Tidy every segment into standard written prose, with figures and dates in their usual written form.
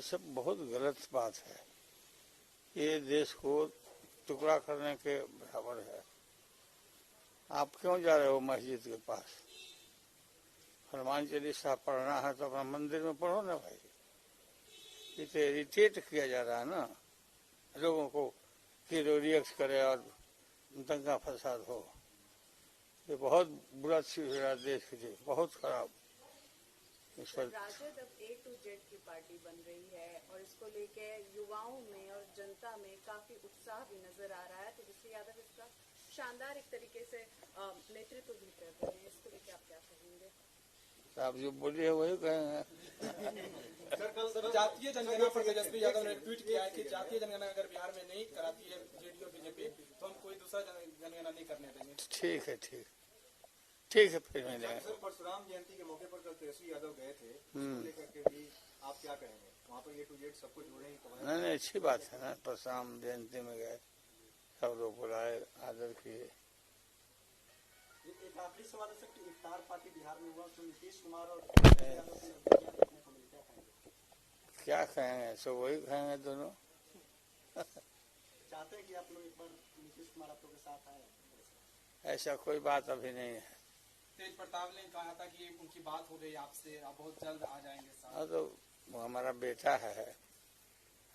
सब बहुत गलत बात है। ये देश को टुकड़ा करने के बराबर है। आप क्यों जा रहे हो मस्जिद के पास? हनुमान चालीसा पढ़ना है तो अपना मंदिर में पढ़ो ना भाई। इसे इरिटेट किया जा रहा है ना लोगों को कि रिएक्ट करे और दंगा फसाद हो। ये बहुत बुरा चीज हो रहा है देश के लिए, बहुत खराब। इस पर राजद अब A to Z की पार्टी बन रही है और इसको लेके युवाओं में और जनता में काफी उत्साह भी नजर आ रहा है। तेजस्वी यादव इसका शानदार एक तरीके से नेतृत्व भी कर रहे हैं। इसको लेके आप क्या कहेंगे? आप जो बोलिए वही कहेंगे। सर, जातीय जनगणना पर तेजस्वी यादव ने ट्वीट किया है कि जातीय जनगणना अगर बिहार में नहीं कराती है जेडीयू और बीजेपी तो हम कोई दूसरा जनगणना नहीं करने देंगे। ठीक है, फिर मिलेंगे। सर, परशुराम जयंती के मौके पर कल तेजस्वी यादव गए थे, उसको लेकर के भी आप क्या कहेंगे? वहाँ पर A to Z सबको जोड़ेंगे? नहीं, अच्छी बात है ना। परशुराम जयंती में गए, सब लोग बुलाए, आदर किए। एक आखिरी सवाल है सर, कि इफ्तार पार्टी बिहार में हुआ तो नीतीश कुमार और क्या कहेंगे, सो वही कहेंगे दोनों। चाहते हैं कि आप लोग एक बार नीतीश कुमार आप लोग के साथ आए? ऐसा कोई बात अभी नहीं है। तेज प्रताप ने कहा था कि उनकी बात हो गई आपसे, आप बहुत जल्द आ जाएंगे साथ। हाँ, तो वो हमारा बेटा है,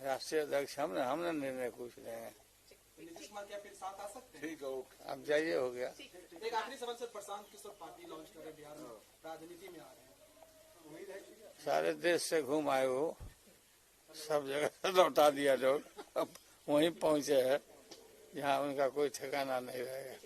राष्ट्रीय अध्यक्ष हमने निर्णय कुछ लेंगे। नीतीश कुमार क्या फिर साथ आ सकते हैं? ठीक है, अब जाइए, हो गया। एक आखिरी सवाल sir, Prashant Kishor party launch कर रहे बिहार में, राजनीति में आ रहे हैं, उम्मीद है? सारे देश से घूम आए हो, सब जगह लौटा दिया लोग, अब वहीं पहुंचे हैं जहाँ उनका कोई ठिकाना नहीं रहेगा।